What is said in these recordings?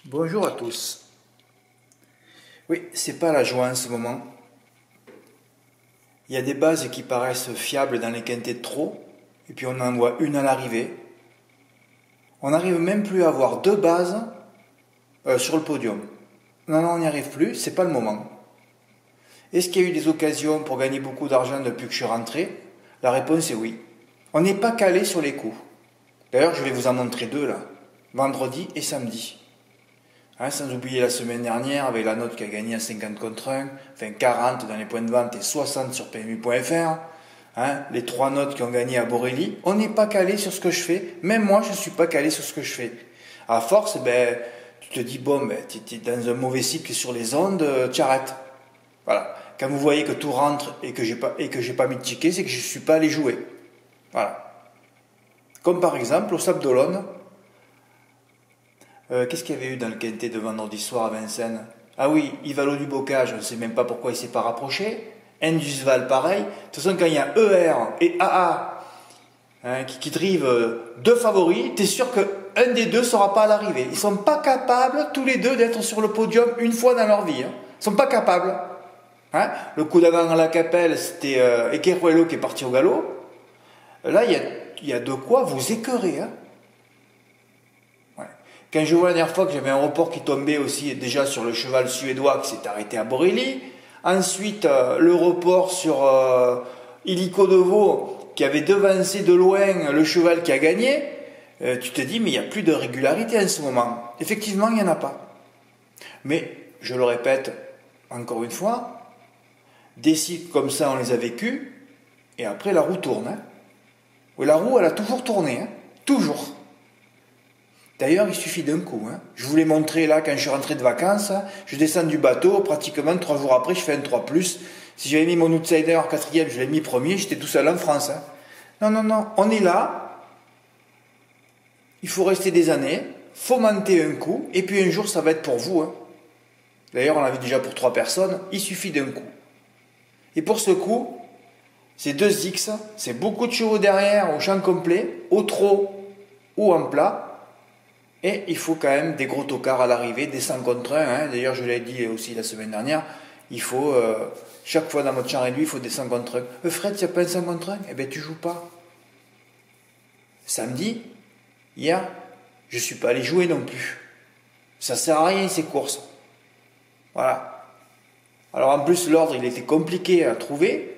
Bonjour à tous. Oui, c'est pas la joie en ce moment. Il y a des bases qui paraissent fiables dans les quintets de trop, et puis on en voit une à l'arrivée. On n'arrive même plus à avoir deux bases sur le podium. Non, on n'y arrive plus, c'est pas le moment. Est-ce qu'il y a eu des occasions pour gagner beaucoup d'argent depuis que je suis rentré? La réponse est oui. On n'est pas calé sur les coups. D'ailleurs, je vais vous en montrer deux là, vendredi et samedi. Sans oublier la semaine dernière avec la note qui a gagné à 50 contre 1, enfin 40 dans les points de vente et 60 sur PMU.fr. Les trois notes qui ont gagné à Borelli. On n'est pas calé sur ce que je fais. Même moi, je ne suis pas calé sur ce que je fais. À force, tu te dis, tu es dans un mauvais cycle sur les ondes, tu arrêtes. Voilà. Quand vous voyez que tout rentre et que j'ai pas mis de ticket, c'est que je ne suis pas allé jouer. Voilà. Comme par exemple au Sable d'Olonne. Qu'est-ce qu'il y avait eu dans le quintet de vendredi soir à Vincennes? Ah oui, Ivalo du Bocage, je ne sais même pas pourquoi il ne s'est pas rapproché. Indusval, pareil. De toute façon, quand il y a ER et AA qui drivent deux favoris, tu es sûr qu'un des deux ne sera pas à l'arrivée. Ils ne sont pas capables, tous les deux, d'être sur le podium une fois dans leur vie. Ils ne sont pas capables. Le coup d'avant à la Capelle, c'était Ekeruelo qui est parti au galop. Là, il y a de quoi vous écœurer. Quand je vois la dernière fois que j'avais un report qui tombait aussi déjà sur le cheval suédois qui s'est arrêté à Borelli, ensuite le report sur Illico de Vaux qui avait devancé de loin le cheval qui a gagné, tu te dis mais il n'y a plus de régularité en ce moment. Effectivement, il n'y en a pas. Mais, je le répète encore une fois, des cycles comme ça on les a vécus, et après la roue tourne. Oui, la roue elle a toujours tourné, toujours. D'ailleurs, il suffit d'un coup. Je vous l'ai montré là quand je suis rentré de vacances. Je descends du bateau, pratiquement 3 jours après, je fais un 3+. Si j'avais mis mon outsider en quatrième, je l'ai mis premier, j'étais tout seul en France. Non, on est là. Il faut rester des années, fomenter un coup, et puis un jour, ça va être pour vous. D'ailleurs, on l'a vu déjà pour 3 personnes, il suffit d'un coup. Et pour ce coup, c'est 2 X, c'est beaucoup de chevaux derrière, au champ complet, au trot ou en plat. Et il faut quand même des gros tocards à l'arrivée, des 100 contre 1. D'ailleurs, je l'ai dit aussi la semaine dernière, il faut, chaque fois dans votre champ réduit, il faut des 100 contre 1. Fred, il n'y a pas un 100 contre 1? Eh bien, tu joues pas. Samedi, hier, je ne suis pas allé jouer non plus. Ça ne sert à rien, ces courses. Voilà. Alors, en plus, l'ordre, il était compliqué à trouver.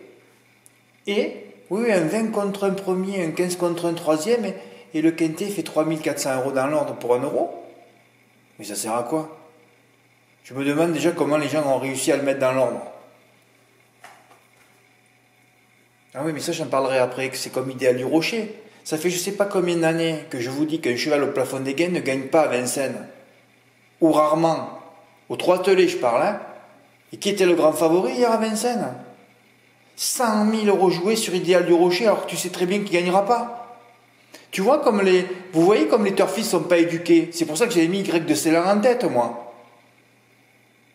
Et, oui, un 20 contre 1 premier, un 15 contre 1 troisième, et le quintet fait 3400 € dans l'ordre pour 1 €. Mais ça sert à quoi? Je me demande déjà comment les gens ont réussi à le mettre dans l'ordre. Ah oui, mais ça j'en parlerai après, que c'est comme Idéal du Rocher. Ça fait je sais pas combien d'années que je vous dis qu'un cheval au plafond des gains ne gagne pas à Vincennes. Ou rarement. Aux 3 telés je parle. Et qui était le grand favori hier à Vincennes? 100 000 € joués sur Idéal du Rocher alors que tu sais très bien qu'il ne gagnera pas. Tu vois vous voyez comme les turfistes ne sont pas éduqués. C'est pour ça que j'avais mis Y de Ceylan en tête, moi.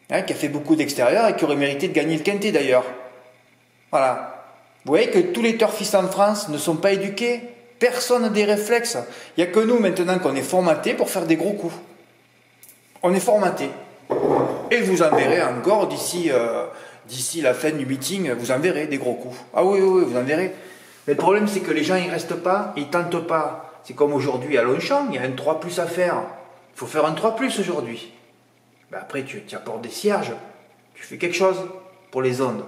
Qui a fait beaucoup d'extérieur et qui aurait mérité de gagner le quintet d'ailleurs. Voilà. Vous voyez que tous les turfistes en France ne sont pas éduqués. Personne n'a des réflexes. Il n'y a que nous maintenant qu'on est formatés pour faire des gros coups. On est formatés. Et vous en verrez encore d'ici la fin du meeting, vous en verrez des gros coups. Ah oui, vous en verrez. Mais le problème, c'est que les gens, ils restent pas, ils tentent pas. C'est comme aujourd'hui à Longchamp, il y a un 3+ à faire. Il faut faire un 3+ aujourd'hui. Après, tu apportes des cierges, tu fais quelque chose pour les ondes.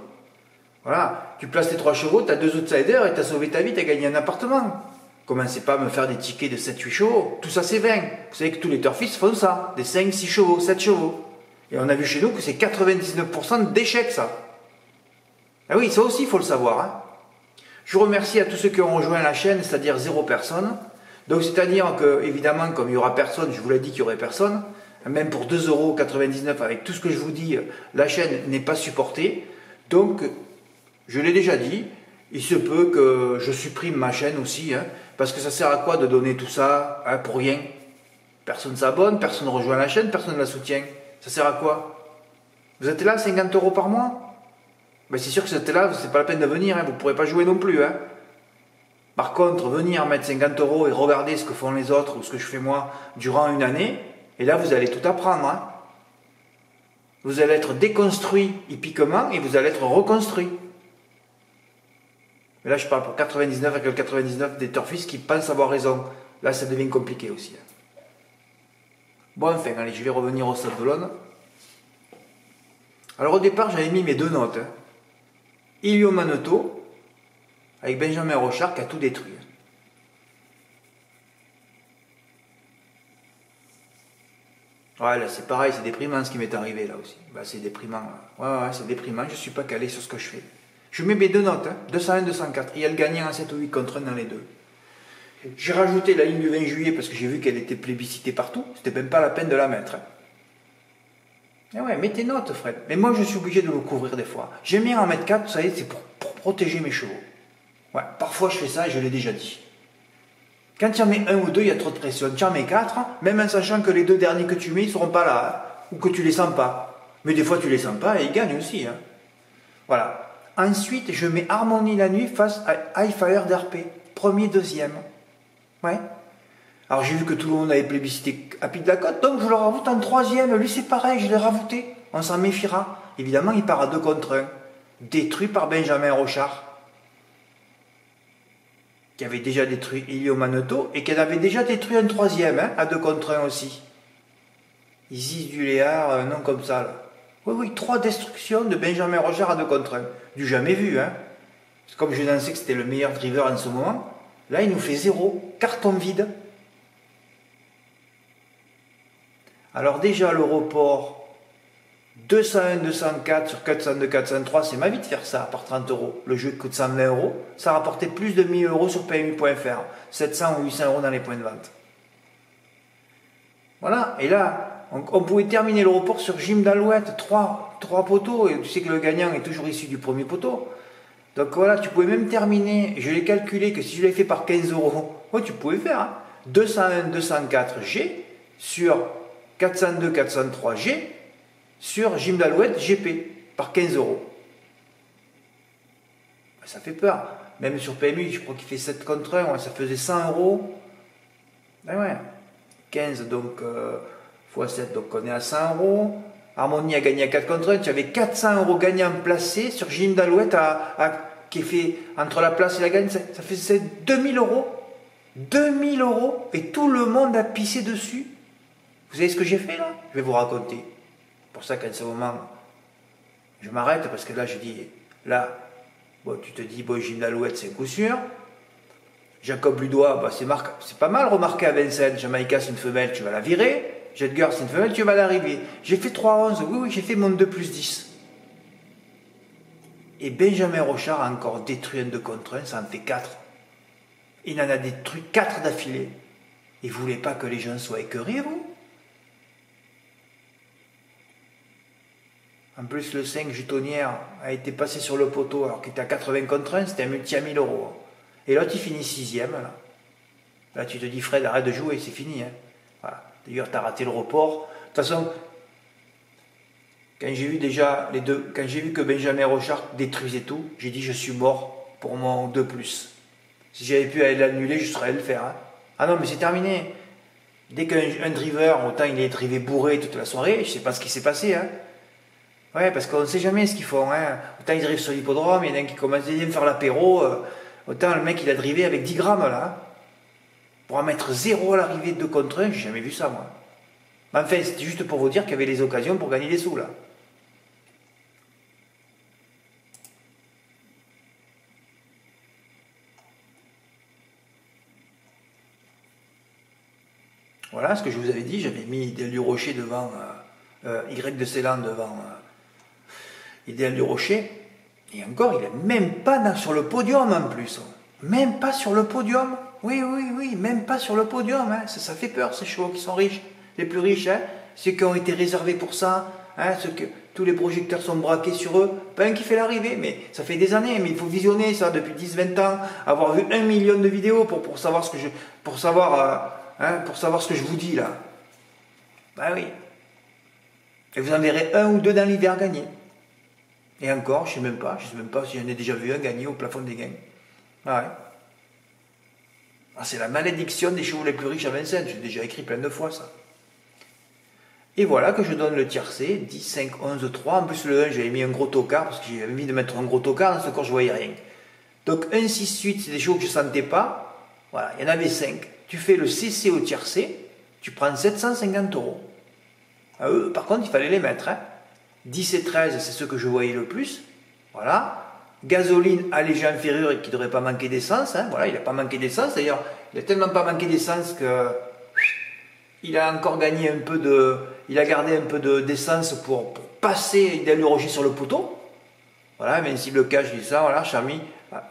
Voilà, tu places tes 3 chevaux, tu as 2 outsiders et tu as sauvé ta vie, tu as gagné un appartement. Commencez pas à me faire des tickets de 7-8 chevaux, tout ça c'est 20. Vous savez que tous les turfistes font ça, des 5, 6 chevaux, 7 chevaux. Et on a vu chez nous que c'est 99% d'échecs ça. Ah oui, ça aussi il faut le savoir. Je vous remercie à tous ceux qui ont rejoint la chaîne, c'est-à-dire 0 personne. Donc c'est-à-dire que, évidemment, comme il n'y aura personne, je vous l'ai dit qu'il n'y aurait personne, même pour 2,99 € avec tout ce que je vous dis, la chaîne n'est pas supportée. Donc, je l'ai déjà dit, il se peut que je supprime ma chaîne aussi, parce que ça sert à quoi de donner tout ça pour rien? Personne ne s'abonne, personne ne rejoint la chaîne, personne ne la soutient. Ça sert à quoi? Vous êtes là, 50 € par mois? C'est sûr que c'était là, c'est pas la peine de venir, vous ne pourrez pas jouer non plus. Par contre, venir mettre 50 € et regarder ce que font les autres ou ce que je fais moi durant une année, Et là, vous allez tout apprendre. Hein. Vous allez être déconstruit hippiquement et vous allez être reconstruit. Mais là, je parle pour 99,99 des turfistes qui pensent avoir raison. Là, ça devient compliqué aussi. Bon, enfin, allez, je vais revenir au Stade d'Olonne. Alors, au départ, j'avais mis mes 2 notes. Hein. Ilio Manetto, avec Benjamin Rochard, qui a tout détruit. Ouais, là, c'est pareil, c'est déprimant ce qui m'est arrivé, là aussi. Bah, c'est déprimant. Là. Ouais, c'est déprimant, je ne suis pas calé sur ce que je fais. Je mets mes 2 notes, hein, 201, 204. Il y a le gagnant en 7 ou 8 contre 1 dans les deux. J'ai rajouté la ligne du 20 juillet parce que j'ai vu qu'elle était plébiscitée partout. C'était même pas la peine de la mettre. Hein. Et ouais, mets tes notes, Fred. Mais moi, je suis obligé de le couvrir des fois. J'aime bien en mettre 4, vous savez, c'est pour protéger mes chevaux. Ouais, parfois je fais ça et je l'ai déjà dit. Quand tu en mets 1 ou 2, il y a trop de pression. Tu en mets 4, même en sachant que les 2 derniers que tu mets, ils ne seront pas là. Hein, ou que tu les sens pas. Mais des fois, tu les sens pas et ils gagnent aussi. Hein. Voilà. Ensuite, je mets Harmonie la nuit face à High Fire d'RP. Premier, deuxième. Ouais. Alors j'ai vu que tout le monde avait plébiscité Happy de la Côte, donc je le rajoute en 3e. Lui c'est pareil, je l'ai rajouté. On s'en méfiera. Évidemment, il part à 2 contre 1. Détruit par Benjamin Rochard, qui avait déjà détruit Ilio Manetto et qui avait déjà détruit un 3e, hein, à 2 contre 1 aussi. Isis du Léard, un nom comme ça. Là. Oui, 3 destructions de Benjamin Rochard à 2 contre 1. Du jamais vu, hein. Comme je pensais que c'était le meilleur driver en ce moment, là il nous fait 0, carton vide. Alors déjà le report 201, 204 sur 402, 403, c'est ma vie de faire ça par 30 euros. Le jeu coûte 120 euros, ça rapportait plus de 1000 euros sur PMU.fr, 700 ou 800 euros dans les points de vente. Voilà, et là, on pouvait terminer le report sur Jim d'Alouette, 3 poteaux, et tu sais que le gagnant est toujours issu du premier poteau. Donc voilà, tu pouvais même terminer, je l'ai calculé que si je l'avais fait par 15 euros, ouais, tu pouvais faire, hein, 201, 204 G sur 402, 403 G sur Jim d'Alouette GP par 15 euros. Ça fait peur. Même sur PMU, je crois qu'il fait 7 contre 1, ouais, ça faisait 100 euros. Ben ouais, 15 donc x 7, donc on est à 100 euros. Harmonie a gagné à 4 contre 1, tu avais 400 euros gagnants placés sur Jim d'Alouette qui est fait entre la place et la gagne, ça fait 2000 euros. 2000 euros et tout le monde a pissé dessus. Vous savez ce que j'ai fait là? Je vais vous raconter. C'est pour ça qu'à ce moment, je m'arrête parce que là je dis, là, bon, tu te dis, bon, Jim d'Alouette c'est un coup sûr. Jacob Ludois, bah, c'est pas mal remarqué à Vincennes. Jamaïca c'est une femelle, tu vas la virer. Jedger c'est une femelle, tu vas l'arriver. J'ai fait 3-11, oui, j'ai fait mon 2 plus 10. Et Benjamin Rochard a encore détruit un 2 contre 1, ça en fait 4. Il en a détruit 4 d'affilée. Et vous voulez pas que les gens soient écœurés, vous? En plus, le 5 Jutonnière a été passé sur le poteau alors qu'il était à 80 contre 1, c'était un multi à 1000 euros. Et l'autre, il finit 6e. Là, tu te dis, Fred, arrête de jouer, c'est fini. Hein. Voilà. D'ailleurs, tu as raté le report. De toute façon, quand j'ai vu déjà les deux, quand j'ai vu que Benjamin Rochard détruisait tout, j'ai dit, je suis mort pour mon 2+. Si j'avais pu aller l'annuler, je serais allé le faire. Hein. Ah non, mais c'est terminé. Dès qu'un driver, autant il est drivé bourré toute la soirée, je ne sais pas ce qui s'est passé. Hein. Ouais, parce qu'on ne sait jamais ce qu'ils font. Hein. Autant ils drivent sur l'hippodrome, il y en a un qui commence à faire l'apéro. Autant le mec il a drivé avec 10 grammes là. Hein. Pour en mettre 0 à l'arrivée de 2 contre 1, j'ai jamais vu ça moi. Mais enfin, c'était juste pour vous dire qu'il y avait les occasions pour gagner des sous là. Voilà ce que je vous avais dit, j'avais mis Idéal du Rocher devant Y de Ceylan devant Idéal du Rocher. Et encore, il n'est même pas sur le podium en plus. Même pas sur le podium. Oui, même pas sur le podium. Hein. Ça fait peur, ces chevaux qui sont riches. Les plus riches, hein. Ceux qui ont été réservés pour ça. Hein, tous les projecteurs sont braqués sur eux. Pas un qui fait l'arrivée, mais ça fait des années. Mais il faut visionner ça depuis 10-20 ans. Avoir vu 1 million de vidéos pour savoir ce que pour savoir ce que je vous dis là. Ben oui. Et vous en verrez 1 ou 2 dans l'hiver gagner. Et encore, je ne sais même pas si j'en ai déjà vu un gagner au plafond des gains. Ah ouais. Ah, c'est la malédiction des chevaux les plus riches à Vincennes, j'ai déjà écrit plein de fois ça. Et voilà que je donne le tiercé, 10, 5, 11, 3. En plus le 1, j'avais mis un gros tocard, parce que j'avais envie de mettre un gros tocard, dans ce corps je voyais rien. Donc 1, 6, 8, c'est des chevaux que je ne sentais pas. Voilà, il y en avait 5. Tu fais le CC au tiercé, tu prends 750 euros. Par contre, il fallait les mettre. 10 et 13, c'est ceux que je voyais le plus. Voilà. Gasoline allégée inférieure et qui ne devrait pas manquer d'essence. Voilà, il n'a pas manqué d'essence. D'ailleurs, il n'a tellement pas manqué d'essence que il a encore gagné un peu de. Il a gardé un peu d'essence pour passer Idéal du Rocher sur le poteau. Voilà, Invincible Cash, je dis ça, voilà, Chami.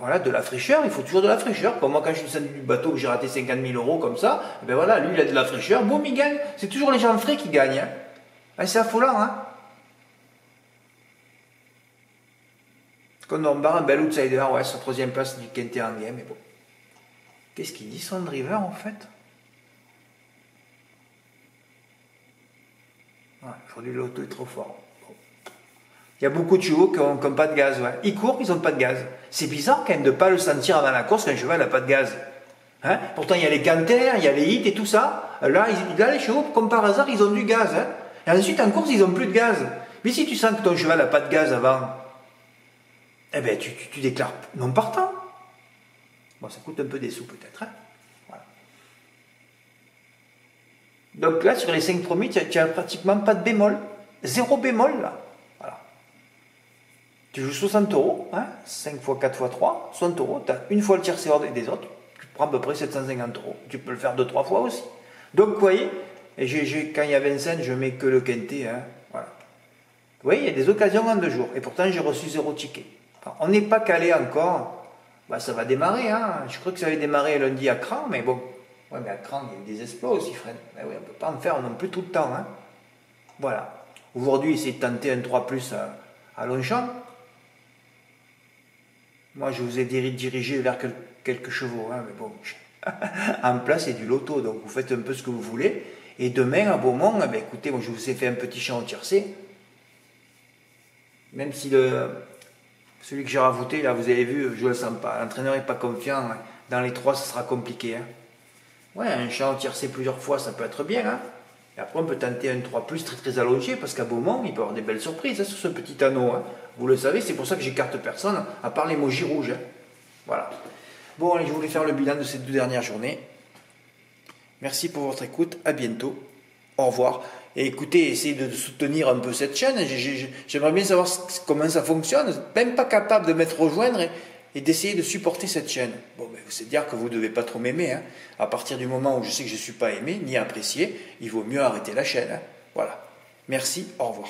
Voilà, de la fraîcheur, il faut toujours de la fraîcheur. Comme moi, quand je suis descendu du bateau, que j'ai raté 50 000 euros comme ça, et ben voilà, lui, il a de la fraîcheur, boum, il gagne. C'est toujours les gens frais qui gagnent. C'est affolant, hein. Condor Bar, un bel outsider, ouais, sur troisième place du Quintet en game, mais bon. Qu'est-ce qu'il dit, son driver, en fait? Ouais, aujourd'hui, l'auto est trop fort. Bon. Il y a beaucoup de chevaux qui n'ont pas de gaz, ouais. Ils courent, ils n'ont pas de gaz. C'est bizarre, quand même, de ne pas le sentir avant la course qu'un cheval n'a pas de gaz. Hein? Pourtant, il y a les canters, il y a les hits et tout ça. Là, les chevaux, comme par hasard, ils ont du gaz. Hein? Et ensuite, en course, ils n'ont plus de gaz. Mais si tu sens que ton cheval n'a pas de gaz avant, eh bien, tu déclares non partant. Bon, ça coûte un peu des sous, peut-être. Hein? Voilà. Donc là, sur les 5 premiers, tu n'as pratiquement pas de bémol. 0 bémol, là. Voilà. Tu joues 60 euros, hein? 5 x 4 x 3, 60 euros. Tu as une fois le tiercé hors des autres. Tu prends à peu près 750 euros. Tu peux le faire 2-3 fois aussi. Donc, vous voyez, quand il y a Vincennes, je mets que le quintet. Hein? Voilà. Vous voyez, il y a des occasions en 2 jours. Et pourtant, j'ai reçu 0 ticket. Enfin, on n'est pas calé encore. Bah, ça va démarrer. Hein? Je crois que ça avait démarré lundi à Cran, mais bon. Ouais, mais à Cran, il y a eu des exploits aussi, Fred. Ben oui, on ne peut pas en faire non plus tout le temps. Hein? Voilà. Aujourd'hui, essayez de tenter un 3 plus à Longchamp. Moi, je vous ai dirigé vers quelques chevaux. Hein, mais bon, en place, c'est du loto. Donc, vous faites un peu ce que vous voulez. Et demain, à Beaumont, ben, écoutez, moi, je vous ai fait un petit champ au tiercé. Même si celui que j'ai rajouté, là, vous avez vu, je ne le sens pas. L'entraîneur n'est pas confiant. Hein. Dans les 3, ce sera compliqué. Hein. Ouais, un champ tiercé plusieurs fois, ça peut être bien. Hein. Et après, on peut tenter un 3 plus très très allongé, parce qu'à Beaumont, il peut y avoir des belles surprises hein, sur ce petit anneau. Hein. Vous le savez, c'est pour ça que j'écarte personne, à part l'émoji rouge. Hein. Voilà. Bon, allez, je voulais faire le bilan de ces 2 dernières journées. Merci pour votre écoute. À bientôt. Au revoir. Et écoutez, essayez de soutenir un peu cette chaîne. J'aimerais bien savoir comment ça fonctionne. Même pas capable de mettre rejoindre et d'essayer de supporter cette chaîne. Bon, ben, c'est dire que vous ne devez pas trop m'aimer. Hein. À partir du moment où je sais que je ne suis pas aimé, ni apprécié, il vaut mieux arrêter la chaîne. Hein. Voilà. Merci, au revoir.